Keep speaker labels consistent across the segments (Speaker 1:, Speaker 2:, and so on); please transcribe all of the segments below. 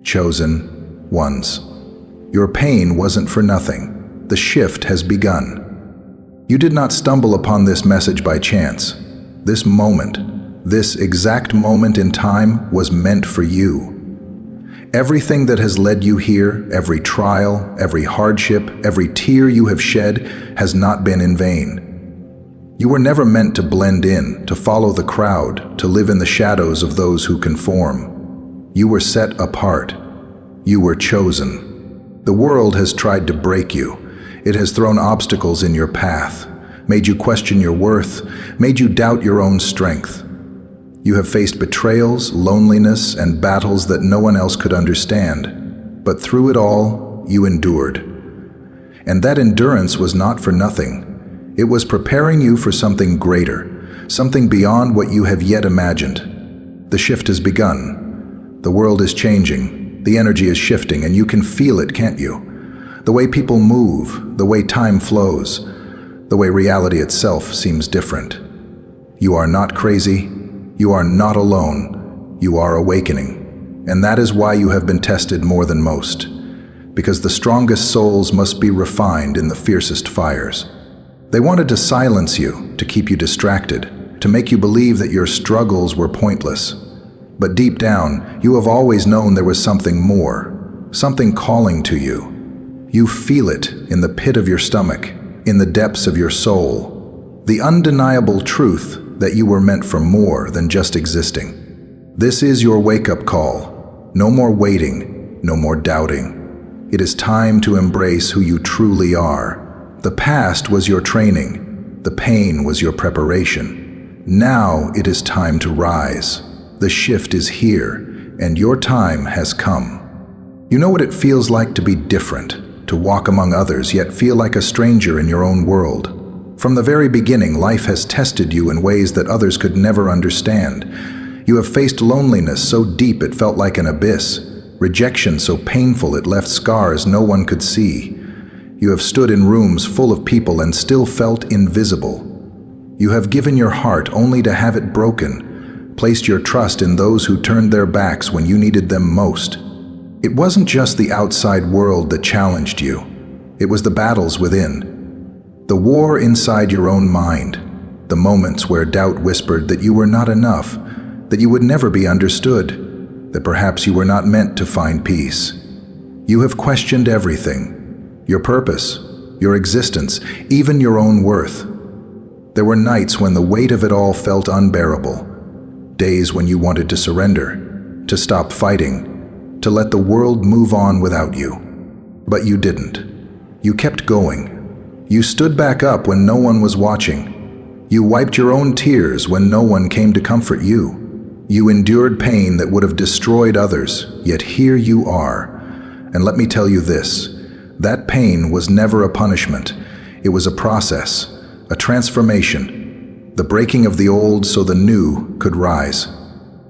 Speaker 1: Chosen ones. Your pain wasn't for nothing. The shift has begun. You did not stumble upon this message by chance. This moment, this exact moment in time, was meant for you. Everything that has led you here, every trial, every hardship, every tear you have shed, has not been in vain. You were never meant to blend in, to follow the crowd, to live in the shadows of those who conform. You were set apart. You were chosen. The world has tried to break you. It has thrown obstacles in your path, made you question your worth, made you doubt your own strength. You have faced betrayals, loneliness, and battles that no one else could understand. But through it all, you endured. And that endurance was not for nothing. It was preparing you for something greater, something beyond what you have yet imagined. The shift has begun. The world is changing. The energy is shifting, and you can feel it, can't you? The way people move, the way time flows, the way reality itself seems different. You are not crazy. You are not alone. You are awakening. And that is why you have been tested more than most. Because the strongest souls must be refined in the fiercest fires. They wanted to silence you, to keep you distracted, to make you believe that your struggles were pointless. But deep down, you have always known there was something more, something calling to you. You feel it in the pit of your stomach, in the depths of your soul. The undeniable truth that you were meant for more than just existing. This is your wake-up call. No more waiting, no more doubting. It is time to embrace who you truly are. The past was your training. The pain was your preparation. Now it is time to rise. The shift is here, and your time has come. You know what it feels like to be different, to walk among others yet feel like a stranger in your own world. From the very beginning, life has tested you in ways that others could never understand. You have faced loneliness so deep it felt like an abyss, rejection so painful it left scars no one could see. You have stood in rooms full of people and still felt invisible. You have given your heart only to have it broken, placed your trust in those who turned their backs when you needed them most. It wasn't just the outside world that challenged you. It was the battles within. The war inside your own mind. The moments where doubt whispered that you were not enough, that you would never be understood, that perhaps you were not meant to find peace. You have questioned everything. Your purpose, your existence, even your own worth. There were nights when the weight of it all felt unbearable. Days when you wanted to surrender, to stop fighting, to let the world move on without you. But you didn't. You kept going. You stood back up when no one was watching. You wiped your own tears when no one came to comfort you. You endured pain that would have destroyed others, yet here you are. And let me tell you this. That pain was never a punishment. It was a process, a transformation, the breaking of the old so the new could rise.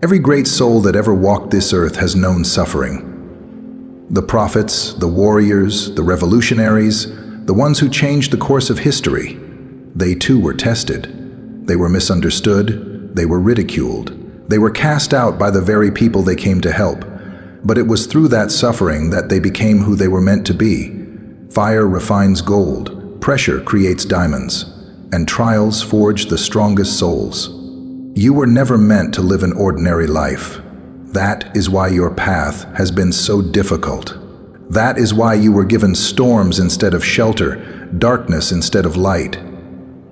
Speaker 1: Every great soul that ever walked this earth has known suffering. The prophets, the warriors, the revolutionaries, the ones who changed the course of history, they too were tested. They were misunderstood, they were ridiculed, they were cast out by the very people they came to help. But it was through that suffering that they became who they were meant to be. Fire refines gold, pressure creates diamonds, and trials forge the strongest souls. You were never meant to live an ordinary life. That is why your path has been so difficult. That is why you were given storms instead of shelter, darkness instead of light.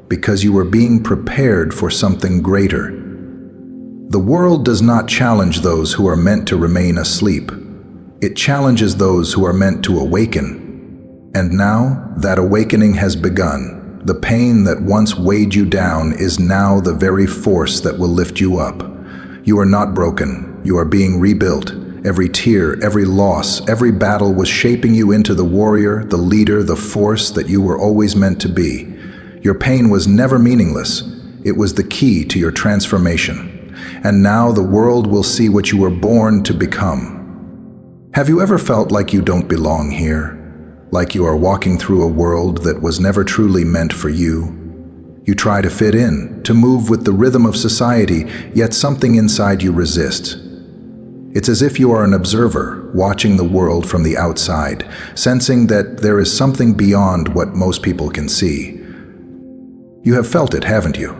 Speaker 1: Because you were being prepared for something greater. The world does not challenge those who are meant to remain asleep. It challenges those who are meant to awaken. And now, that awakening has begun. The pain that once weighed you down is now the very force that will lift you up. You are not broken. You are being rebuilt. Every tear, every loss, every battle was shaping you into the warrior, the leader, the force that you were always meant to be. Your pain was never meaningless. It was the key to your transformation. And now the world will see what you were born to become. Have you ever felt like you don't belong here? Like you are walking through a world that was never truly meant for you? You try to fit in, to move with the rhythm of society, yet something inside you resists. It's as if you are an observer, watching the world from the outside, sensing that there is something beyond what most people can see. You have felt it, haven't you?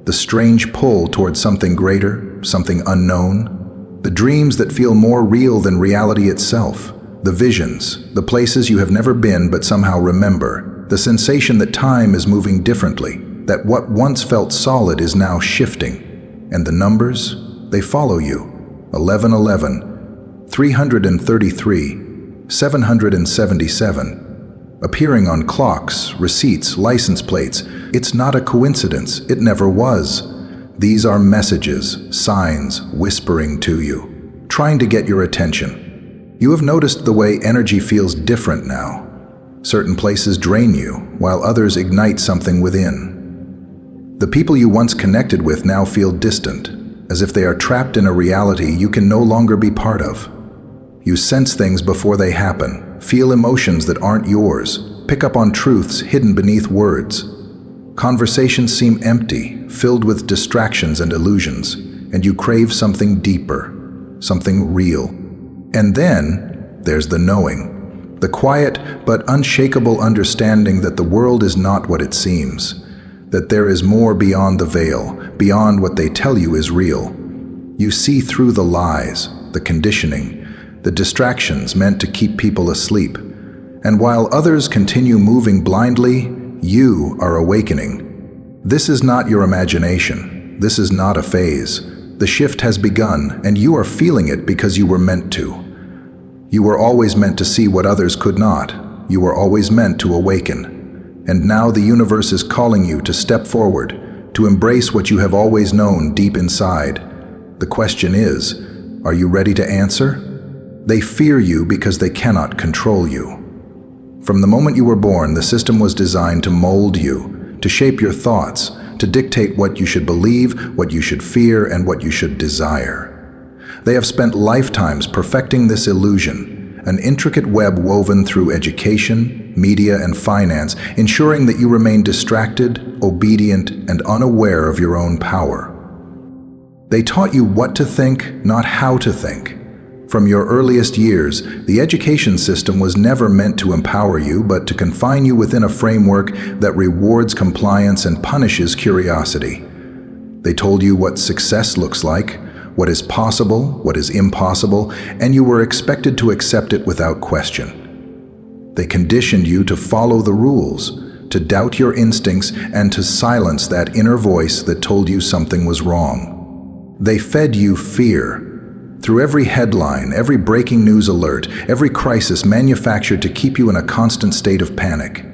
Speaker 1: The strange pull towards something greater, something unknown. The dreams that feel more real than reality itself. The visions, the places you have never been but somehow remember. The sensation that time is moving differently, that what once felt solid is now shifting. And the numbers, they follow you. 1111, 333, 777, appearing on clocks, receipts, license plates. It's not a coincidence, it never was. These are messages, signs, whispering to you, trying to get your attention. You have noticed the way energy feels different now. Certain places drain you, while others ignite something within. The people you once connected with now feel distant, as if they are trapped in a reality you can no longer be part of. You sense things before they happen, feel emotions that aren't yours, pick up on truths hidden beneath words. Conversations seem empty, filled with distractions and illusions, and you crave something deeper, something real. And then there's the knowing, the quiet but unshakable understanding that the world is not what it seems, that there is more beyond the veil, beyond what they tell you is real. You see through the lies, the conditioning, the distractions meant to keep people asleep. And while others continue moving blindly, you are awakening. This is not your imagination. This is not a phase. The shift has begun, and you are feeling it because you were meant to. You were always meant to see what others could not. You were always meant to awaken. And now the universe is calling you to step forward, to embrace what you have always known deep inside. The question is, are you ready to answer? They fear you because they cannot control you. From the moment you were born, the system was designed to mold you, to shape your thoughts, to dictate what you should believe, what you should fear, and what you should desire. They have spent lifetimes perfecting this illusion, an intricate web woven through education, media, and finance, ensuring that you remain distracted, obedient, and unaware of your own power. They taught you what to think, not how to think. From your earliest years, the education system was never meant to empower you, but to confine you within a framework that rewards compliance and punishes curiosity. They told you what success looks like, what is possible, what is impossible, and you were expected to accept it without question. They conditioned you to follow the rules, to doubt your instincts, and to silence that inner voice that told you something was wrong. They fed you fear. Through every headline, every breaking news alert, every crisis manufactured to keep you in a constant state of panic.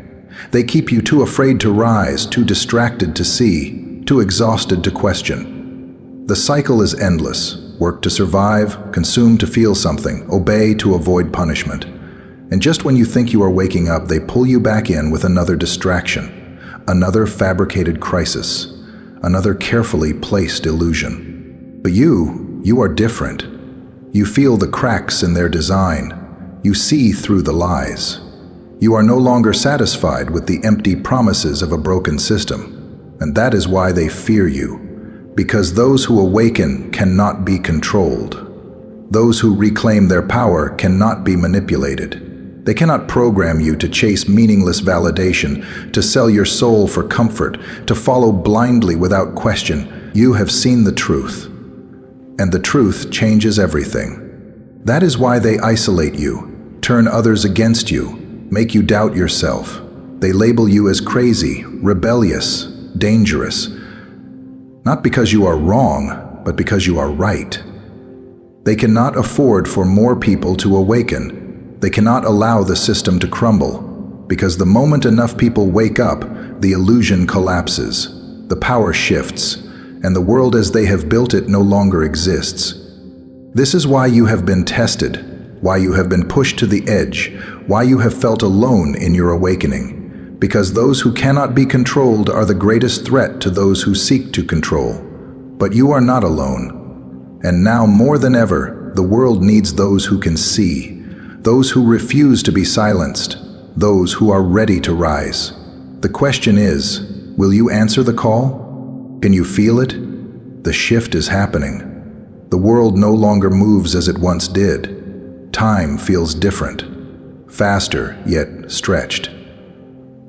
Speaker 1: They keep you too afraid to rise, too distracted to see, too exhausted to question. The cycle is endless. Work to survive, consume to feel something, obey to avoid punishment. And just when you think you are waking up, they pull you back in with another distraction, another fabricated crisis, another carefully placed illusion. But you are different. You feel the cracks in their design. You see through the lies. You are no longer satisfied with the empty promises of a broken system. And that is why they fear you. Because those who awaken cannot be controlled. Those who reclaim their power cannot be manipulated. They cannot program you to chase meaningless validation, to sell your soul for comfort, to follow blindly without question. You have seen the truth. And the truth changes everything. That is why they isolate you, turn others against you, make you doubt yourself. They label you as crazy, rebellious, dangerous. Not because you are wrong, but because you are right. They cannot afford for more people to awaken. They cannot allow the system to crumble, because the moment enough people wake up, the illusion collapses, the power shifts, and the world as they have built it no longer exists. This is why you have been tested, why you have been pushed to the edge, why you have felt alone in your awakening, because those who cannot be controlled are the greatest threat to those who seek to control. But you are not alone. And now more than ever, the world needs those who can see, those who refuse to be silenced, those who are ready to rise. The question is, will you answer the call? Can you feel it? The shift is happening. The world no longer moves as it once did. Time feels different, faster yet stretched.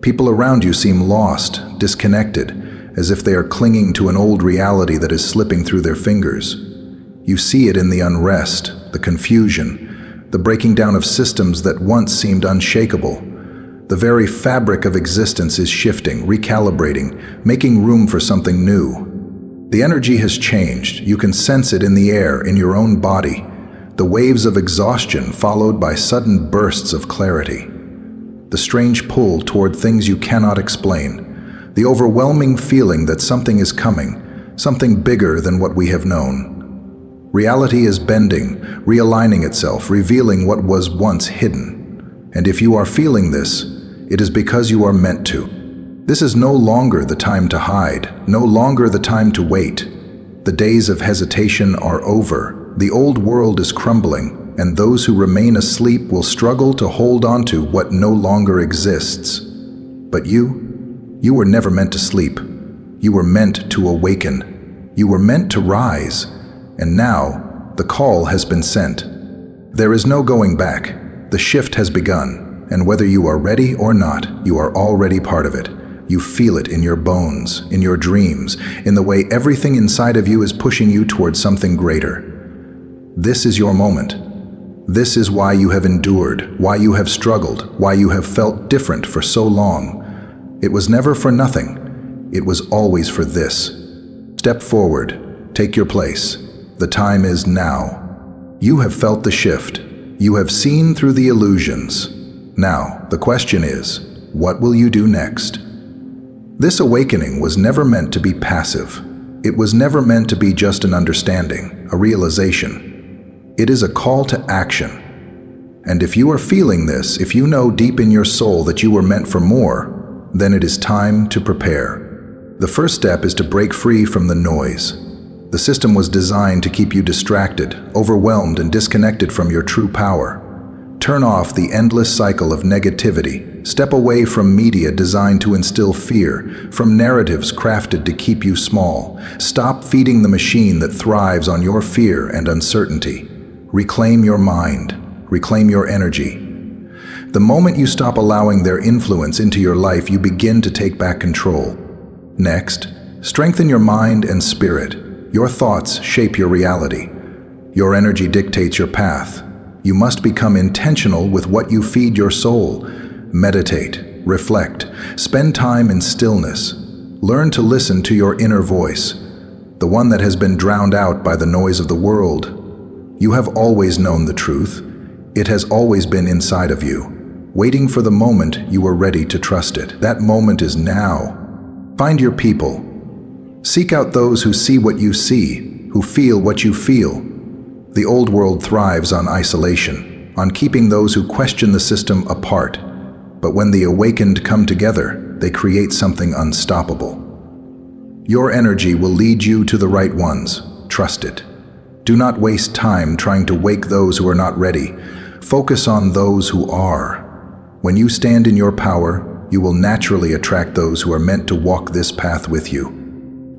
Speaker 1: People around you seem lost, disconnected, as if they are clinging to an old reality that is slipping through their fingers. You see it in the unrest, the confusion, the breaking down of systems that once seemed unshakable. The very fabric of existence is shifting, recalibrating, making room for something new. The energy has changed. You can sense it in the air, in your own body. The waves of exhaustion followed by sudden bursts of clarity. The strange pull toward things you cannot explain. The overwhelming feeling that something is coming, something bigger than what we have known. Reality is bending, realigning itself, revealing what was once hidden. And if you are feeling this, it is because you are meant to. This is no longer the time to hide, no longer the time to wait. The days of hesitation are over. The old world is crumbling, and those who remain asleep will struggle to hold on to what no longer exists. But you were never meant to sleep. You were meant to awaken. You were meant to rise. And now, the call has been sent. There is no going back. The shift has begun, and whether you are ready or not, you are already part of it. You feel it in your bones, in your dreams, in the way everything inside of you is pushing you towards something greater. This is your moment. This is why you have endured, why you have struggled, why you have felt different for so long. It was never for nothing. It was always for this. Step forward. Take your place. The time is now. You have felt the shift. You have seen through the illusions. Now, the question is, what will you do next? This awakening was never meant to be passive. It was never meant to be just an understanding, a realization. It is a call to action. And if you are feeling this, if you know deep in your soul that you were meant for more, then it is time to prepare. The first step is to break free from the noise. The system was designed to keep you distracted, overwhelmed, and disconnected from your true power. Turn off the endless cycle of negativity. Step away from media designed to instill fear, from narratives crafted to keep you small. Stop feeding the machine that thrives on your fear and uncertainty. Reclaim your mind. Reclaim your energy. The moment you stop allowing their influence into your life, you begin to take back control. Next, strengthen your mind and spirit. Your thoughts shape your reality. Your energy dictates your path. You must become intentional with what you feed your soul. Meditate, reflect, spend time in stillness. Learn to listen to your inner voice, the one that has been drowned out by the noise of the world. You have always known the truth. It has always been inside of you, waiting for the moment you were ready to trust it. That moment is now. Find your people. Seek out those who see what you see, who feel what you feel. The old world thrives on isolation, on keeping those who question the system apart. But when the awakened come together, they create something unstoppable. Your energy will lead you to the right ones. Trust it. Do not waste time trying to wake those who are not ready. Focus on those who are. When you stand in your power, you will naturally attract those who are meant to walk this path with you.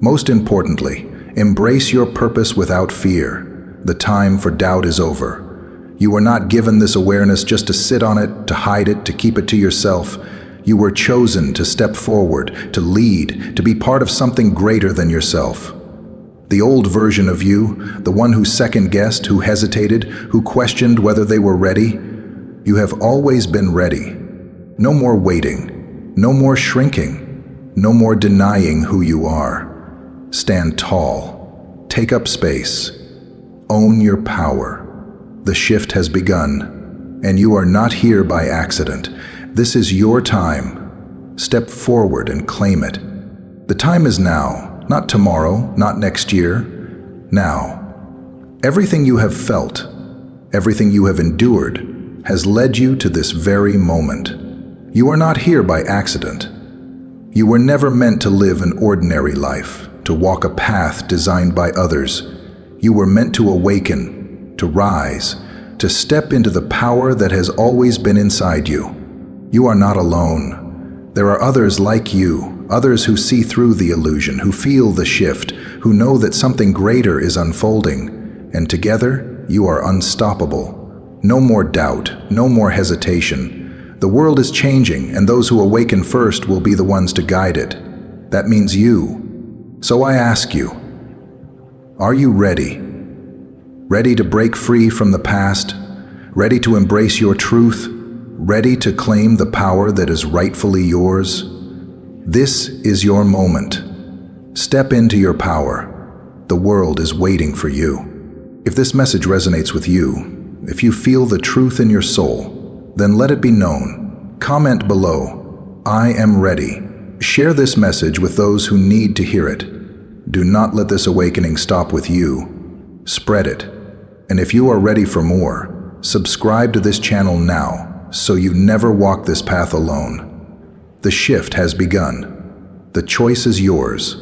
Speaker 1: Most importantly, embrace your purpose without fear. The time for doubt is over. You were not given this awareness just to sit on it, to hide it, to keep it to yourself. You were chosen to step forward, to lead, to be part of something greater than yourself. The old version of you, the one who second-guessed, who hesitated, who questioned whether they were ready, you have always been ready. No more waiting, no more shrinking, no more denying who you are. Stand tall, take up space, own your power. The shift has begun, and you are not here by accident. This is your time. Step forward and claim it. The time is now, not tomorrow, not next year. Now. Everything you have felt, everything you have endured, has led you to this very moment. You are not here by accident. You were never meant to live an ordinary life, to walk a path designed by others. You were meant to awaken, to rise, to step into the power that has always been inside you. You are not alone. There are others like you, others who see through the illusion, who feel the shift, who know that something greater is unfolding. and together you are unstoppable. No more doubt, no more hesitation. The world is changing, and those who awaken first will be the ones to guide it. That means you. So I ask you, are you ready? Ready to break free from the past? Ready to embrace your truth? Ready to claim the power that is rightfully yours? This is your moment. Step into your power. The world is waiting for you. If this message resonates with you, if you feel the truth in your soul, then let it be known. Comment below, I am ready. Share this message with those who need to hear it. Do not let this awakening stop with you. Spread it. And if you are ready for more, subscribe to this channel now so you never walk this path alone. The shift has begun. The choice is yours.